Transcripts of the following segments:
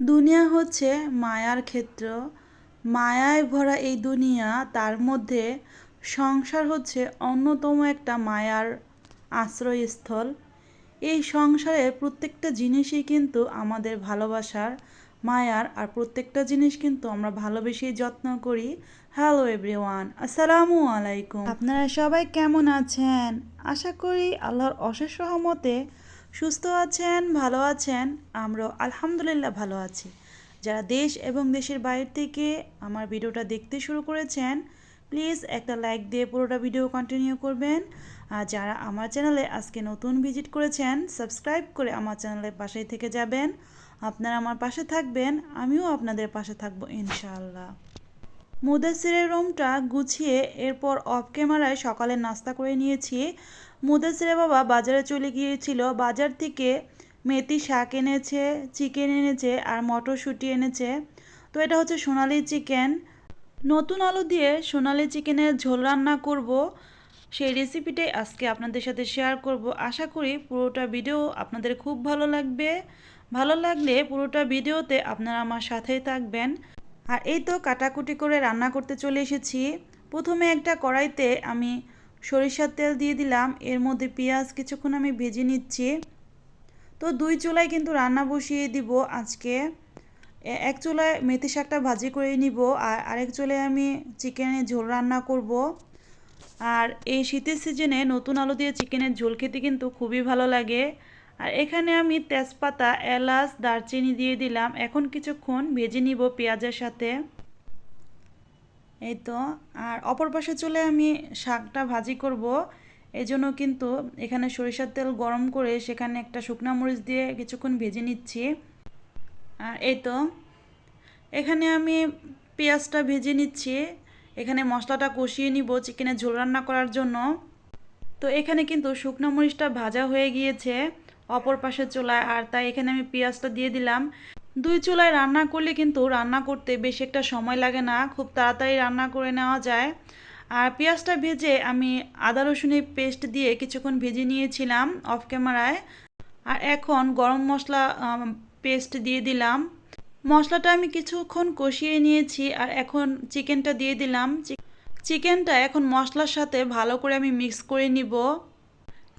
দুনিয়া হচ্ছে মায়ার ক্ষেত্র। মায়ায় ভরা এই দুনিয়া, তার মধ্যে সংসার হচ্ছে অন্যতম একটা মায়ার আশ্রয়স্থল। এই সংসারের প্রত্যেকটা জিনিসই কিন্তু আমাদের ভালোবাসার, মায়ার, আর প্রত্যেকটা জিনিস কিন্তু আমরা ভালোবেসেই যত্ন করি। হ্যালো এভরিওয়ান, আসসালামু আলাইকুম। আপনারা সবাই কেমন আছেন? আশা করি আল্লাহর অশেষ রহমতে সুস্থ আছেন, ভালো আছেন। আমরাও আলহামদুলিল্লাহ ভালো আছি। যারা দেশ এবং দেশের বাইরে থেকে আমার ভিডিওটা দেখতে শুরু করেছেন, প্লিজ একটা লাইক দিয়ে পুরোটা ভিডিও কন্টিনিউ করবেন। আর যারা আমার চ্যানেলে আজকে নতুন ভিজিট করেছেন, সাবস্ক্রাইব করে আমার চ্যানেলের পাশেই থেকে যাবেন। আপনারা আমার পাশে থাকবেন, আমিও আপনাদের পাশে থাকবো ইনশাআল্লাহ। মুদাসিরের রুমটা গুছিয়ে এরপর অফ ক্যামেরায় সকালে নাস্তা করে নিয়েছি। মুদাসিরের বাবা বাজারে চলে গিয়েছিল। বাজার থেকে মেথি শাক এনেছে, চিকেন এনেছে আর মটরশুঁটি এনেছে। তো এটা হচ্ছে সোনালি চিকেন। নতুন আলু দিয়ে সোনালি চিকেনের ঝোল রান্না করব। সেই রেসিপিটাই আজকে আপনাদের সাথে শেয়ার করব। আশা করি পুরোটা ভিডিও আপনাদের খুব ভালো লাগবে। ভালো লাগলে পুরোটা ভিডিওতে আপনারা আমার সাথেই থাকবেন। আর এই তো কাটাকুটি করে রান্না করতে চলে এসেছি। প্রথমে একটা কড়াইতে আমি সরিষার তেল দিয়ে দিলাম, এর মধ্যে পেঁয়াজ কিছুক্ষণ আমি ভেজে নিচ্ছি। তো দুই চুলায় কিন্তু রান্না বসিয়ে দিব আজকে। এক চুলায় মেথি শাকটা ভাজি করে নিব, আর আরেক চুলায় আমি চিকেনের ঝোল রান্না করব। আর এই শীতের সিজনে নতুন আলু দিয়ে চিকেনের ঝোল খেতে কিন্তু খুবই ভালো লাগে। আর এখানে আমি তেজপাতা, এলাচ, দারচিনি দিয়ে দিলাম। এখন কিছুক্ষণ ভেজে নিব পেঁয়াজের সাথে। এই তো। আর অপর পাশে চলে আমি শাকটা ভাজি করব। এই জন্য কিন্তু এখানে সরিষার তেল গরম করে সেখানে একটা শুকনা মরিচ দিয়ে কিছুক্ষণ ভেজে নিচ্ছি। আর এই তো এখানে আমি পেঁয়াজটা ভেজে নিচ্ছি। এখানে মশলাটা কষিয়ে নিব চিকেনের ঝোল রান্না করার জন্য। তো এখানে কিন্তু শুকনো মরিচটা ভাজা হয়ে গিয়েছে অপর পাশের চুলায়, আর তাই এখানে আমি পেঁয়াজটা দিয়ে দিলাম। দুই চুলায় রান্না করলে কিন্তু রান্না করতে বেশি একটা সময় লাগে না, খুব তাড়াতাড়ি রান্না করে নেওয়া যায়। আর পেঁয়াজটা ভেজে আমি আদা রসুনের পেস্ট দিয়ে কিছুক্ষণ ভেজে নিয়েছিলাম অফ ক্যামেরায়। আর এখন গরম মশলা পেস্ট দিয়ে দিলাম। মশলাটা আমি কিছুক্ষণ কষিয়ে নিয়েছি, আর এখন চিকেনটা দিয়ে দিলাম। চিকেনটা এখন মশলার সাথে ভালো করে আমি মিক্স করে নিব।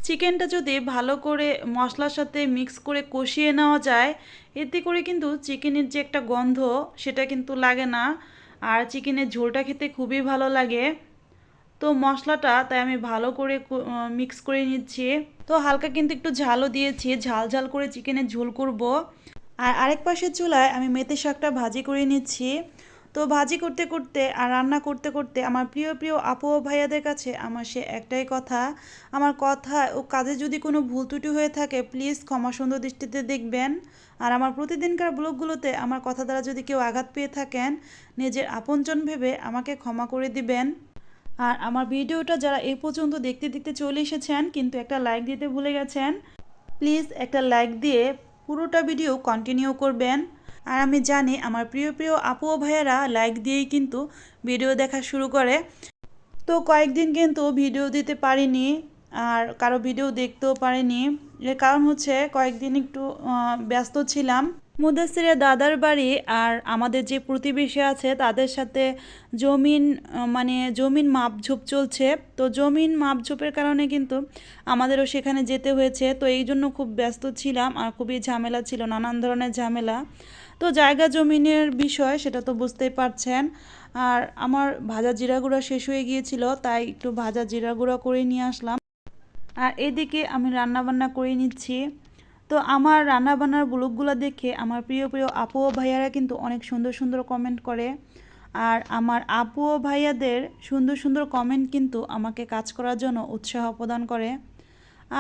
চিকেনটা যদি ভালো করে মশলার সাথে মিক্স করে কষিয়ে নেওয়া যায়, এতে করে কিন্তু চিকেনের যে একটা গন্ধ সেটা কিন্তু লাগে না, আর চিকেনের ঝোলটা খেতে খুবই ভালো লাগে। তো মশলাটা তাই আমি ভালো করে মিক্স করে নিচ্ছি। তো হালকা কিন্তু একটু ঝালও দিয়েছি, ঝাল ঝাল করে চিকেনের ঝোল করব। আর আরেক পাশের চুলায় আমি মেথি শাকটা ভাজি করে নিচ্ছি। তো ভাজি করতে করতে আর রান্না করতে করতে আমার প্রিয় প্রিয় আপু ও ভাইয়াদের কাছে আমার সে একটাই কথা, আমার কথা ও কাজে যদি কোনো ভুল ত্রুটি হয়ে থাকে প্লিজ ক্ষমা সুন্দর দৃষ্টিতে দেখবেন। আর আমার প্রতিদিনকার ব্লগগুলোতে আমার কথা দ্বারা যদি কেউ আঘাত পেয়ে থাকেন, নিজের আপনজন ভেবে আমাকে ক্ষমা করে দিবেন। আর আমার ভিডিওটা যারা এই পর্যন্ত দেখতে দেখতে চলে এসেছেন কিন্তু একটা লাইক দিতে ভুলে গেছেন, প্লিজ একটা লাইক দিয়ে পুরোটা ভিডিও কন্টিনিউ করবেন। আর আমি জানি আমার প্রিয় প্রিয় আপু ও ভাইয়েরা লাইক দিয়েই কিন্তু ভিডিও দেখা শুরু করে। তো কয়েকদিন কিন্তু ভিডিও দিতে পারিনি, আর কারো ভিডিও দেখতেও পারিনি। এর কারণ হচ্ছে কয়েকদিন একটু ব্যস্ত ছিলাম। মুদাসিরের দাদার বাড়ি আর আমাদের যে প্রতিবেশী আছে তাদের সাথে জমিন মানে জমিন মাপঝোপ চলছে। তো জমিন মাপঝোপের কারণে কিন্তু আমাদেরও সেখানে যেতে হয়েছে। তো এই জন্য খুব ব্যস্ত ছিলাম, আর খুবই ঝামেলা ছিল, নানান ধরনের ঝামেলা। তো জায়গা জমিনের বিষয় সেটা তো বুঝতেই পারছেন। আর আমার ভাজা জিরা গুঁড়া শেষ হয়ে গিয়েছিল, তাই একটু ভাজা জিরা গুঁড়া করে নিয়ে আসলাম। আর এদিকে আমি রান্নাবান্না করে নিচ্ছি। তো আমার রান্নাবান্নার ব্লগগুলো দেখে আমার প্রিয় প্রিয় আপু ও ভাইয়ারা কিন্তু অনেক সুন্দর সুন্দর কমেন্ট করে। আর আমার আপু ও ভাইয়াদের সুন্দর সুন্দর কমেন্ট কিন্তু আমাকে কাজ করার জন্য উৎসাহ প্রদান করে।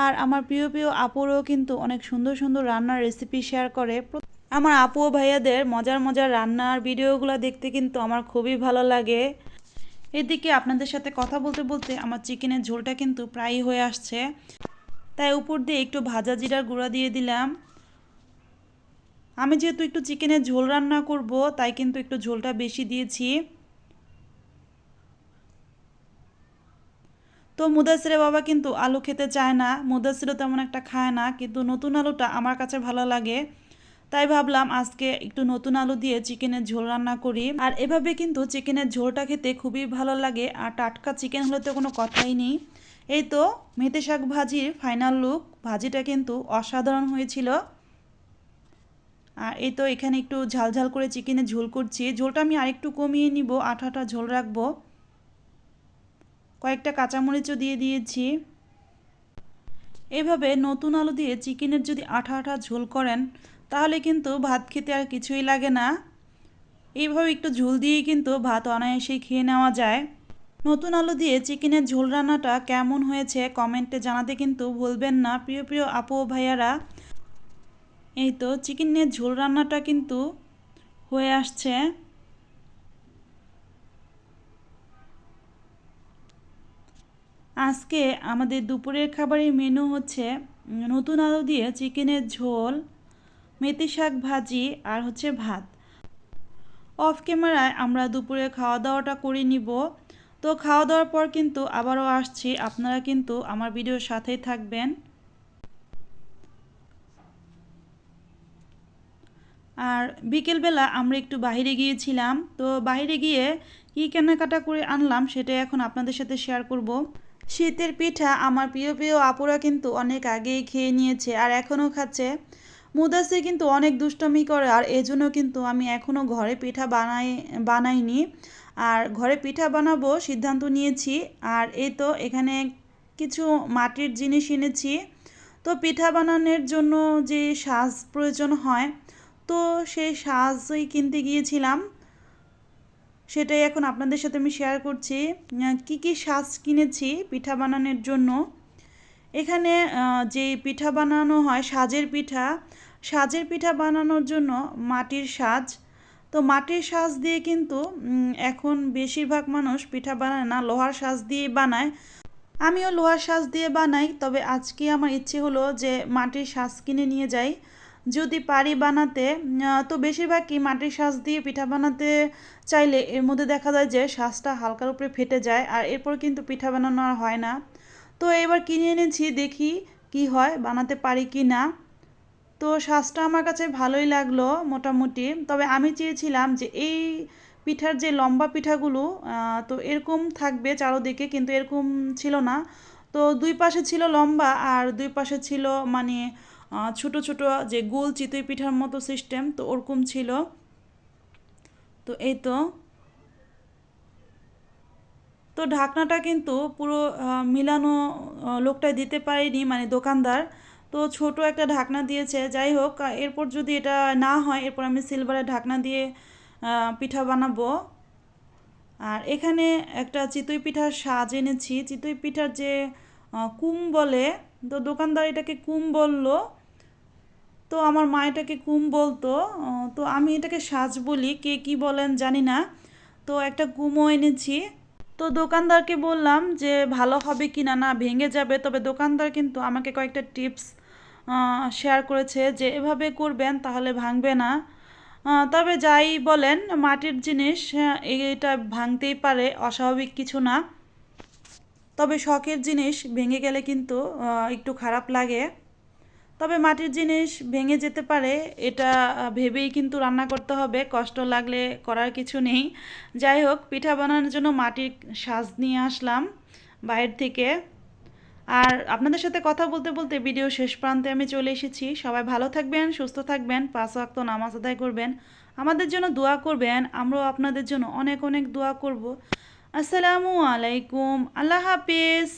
আর আমার প্রিয় প্রিয় আপুরও কিন্তু অনেক সুন্দর সুন্দর রান্নার রেসিপি শেয়ার করে। আমার আপু ও ভাইয়াদের মজার মজার রান্নার ভিডিওগুলো দেখতে কিন্তু আমার খুবই ভালো লাগে। এদিকে আপনাদের সাথে কথা বলতে বলতে আমার চিকেনের ঝোলটা কিন্তু প্রায়ই হয়ে আসছে, তাই উপর দিয়ে একটু ভাজা জিরার গুঁড়া দিয়ে দিলাম। আমি যেহেতু একটু চিকেনের ঝোল রান্না করব, তাই কিন্তু একটু ঝোলটা বেশি দিয়েছি। তো মুদাসিরের বাবা কিন্তু আলু খেতে চায় না, মুদাসিরও তেমন একটা খায় না, কিন্তু নতুন আলুটা আমার কাছে ভালো লাগে। তাই ভাবলাম আজকে একটু নতুন আলু দিয়ে চিকেনের ঝোল রান্না করি। আর এভাবে কিন্তু চিকেনের ঝোলটা খেতে খুবই ভালো লাগে, আর টাটকা চিকেন হলে তো কোনো কথাই নেই। এই তো মেথি শাক ভাজির ফাইনাল লুক। ভাজিটা কিন্তু অসাধারণ হয়েছিল। আর এই তো এখানে একটু ঝালঝাল করে চিকেনের ঝোল করছি। ঝোলটা আমি আরেকটু কমিয়ে নিব, আঠা আঠা ঝোল রাখবো। কয়েকটা কাঁচামরিচও দিয়ে দিয়েছি। এভাবে নতুন আলু দিয়ে চিকেনের যদি আঠা আঠা ঝোল করেন তাহলে কিন্তু ভাত খেতে আর কিছুই লাগে না। এইভাবে একটু ঝোল দিয়েই কিন্তু ভাত অনায়াসেই খেয়ে নেওয়া যায়। নতুন আলু দিয়ে চিকেনের ঝোল রান্নাটা কেমন হয়েছে কমেন্টে জানাতে কিন্তু ভুলবেন না প্রিয় প্রিয় আপু ও ভাইয়ারা। এই তো চিকেনের ঝোল রান্নাটা কিন্তু হয়ে আসছে। আজকে আমাদের দুপুরের খাবারের মেনু হচ্ছে নতুন আলু দিয়ে চিকেনের ঝোল, মেথি শাক ভাজি আর হচ্ছে ভাত। অফ ক্যামেরায় আমরা দুপুরে খাওয়া দাওয়াটা করে নিব। তো খাওয়া দাওয়ার পর কিন্তু আবারও আসছি, আপনারা কিন্তু আমার ভিডিওর সাথেই থাকবেন। আর বিকেলবেলা আমরা একটু বাইরে গিয়েছিলাম, তো বাইরে গিয়ে কী কেনাকাটা করে আনলাম সেটাই এখন আপনাদের সাথে শেয়ার করব। শীতের পিঠা আমার প্রিয় প্রিয় আপুরা কিন্তু অনেক আগেই খেয়ে নিয়েছে আর এখনও খাচ্ছে। মুদাসির কিন্তু অনেক দুষ্টমি করে, আর এজন্য কিন্তু আমি এখনও ঘরে পিঠা বানাইনি। আর ঘরে পিঠা বানাবো সিদ্ধান্ত নিয়েছি। আর এই তো এখানে কিছু মাটির জিনিস এনেছি। তো পিঠা বানানোর জন্য যে সাজ প্রয়োজন হয়, তো সেই সাজই কিনতে গিয়েছিলাম। সেটাই এখন আপনাদের সাথে আমি শেয়ার করছি কি কি সাজ কিনেছি পিঠা বানানোর জন্য। এখানে যে পিঠা বানানো হয় সাজের পিঠা বানানোর জন্য মাটির সাজ। তো মাটির সাজ দিয়ে কিন্তু এখন বেশিরভাগ মানুষ পিঠা বানায় না, লোহার সাজ দিয়ে বানায়। আমিও লোহার সাজ দিয়ে বানাই, তবে আজকে আমার ইচ্ছে হলো যে মাটির সাজ কিনে নিয়ে যাই যদি পারি বানাতে। তো বেশিরভাগই মাটির সাজ দিয়ে পিঠা বানাতে চাইলে এর মধ্যে দেখা যায় যে সাজটা হালকার উপরে ফেটে যায়, আর এরপর কিন্তু পিঠা বানানো আর হয় না। তো এবার কিনে এনেছি, দেখি কি হয়, বানাতে পারি কি না। তো সাজটা আমার কাছে ভালোই লাগলো মোটামুটি। তবে আমি চেয়েছিলাম যে এই পিঠার যে লম্বা পিঠাগুলো তো এরকম থাকবে চারোদিকে, কিন্তু এরকম ছিল না। তো দুই পাশে ছিল লম্বা আর দুই পাশে ছিল মানে ছোট ছোট যে গোল চিতই পিঠার মতো সিস্টেম, তো ওরকম ছিল। তো এই তো তো ঢাকনাটা কিন্তু পুরো মিলানো লোকটাই দিতে পারেনি, মানে দোকানদার। তো ছোট একটা ঢাকনা দিয়েছে। যাই হোক, এরপর যদি এটা না হয় এরপর আমি সিলভারের ঢাকনা দিয়ে পিঠা বানাবো। আর এখানে একটা চিতই পিঠার সাজ এনেছি। চিতই পিঠার যে কুম বলে, তো দোকানদার এটাকে কুম বলল। তো আমার মা এটাকে কুম বলতো। তো আমি এটাকে সাজ বলি, কে কী বলেন জানি না। তো একটা কুমও এনেছি। তো দোকানদারকে বললাম যে ভালো হবে কি না, না ভেঙে যাবে। তবে দোকানদার কিন্তু আমাকে কয়েকটা টিপস শেয়ার করেছে যে এভাবে করবেন তাহলে ভাঙবে না। তবে যাই বলেন মাটির জিনিস এটা ভাঙতেই পারে, অস্বাভাবিক কিছু না। তবে শখের জিনিস ভেঙে গেলে কিন্তু একটু খারাপ লাগে। তবে মাটির জিনিস ভেঙে যেতে পারে, এটা ভেবেই কিন্তু রান্না করতে হবে, কষ্ট লাগলে করার কিছু নেই। যাই হোক, পিঠা বানানোর জন্য মাটির সাজ নিয়ে আসলাম বাইরে থেকে। আর আপনাদের সাথে কথা বলতে বলতে ভিডিও শেষ প্রান্তে আমি চলে এসেছি। সবাই ভালো থাকবেন, সুস্থ থাকবেন, 5 ওয়াক্ত নামাজ আদায় করবেন, আমাদের জন্য দোয়া করবেন, আমরাও আপনাদের জন্য অনেক অনেক দোয়া করব। আসসালামু আলাইকুম, আল্লাহ হাফিজ।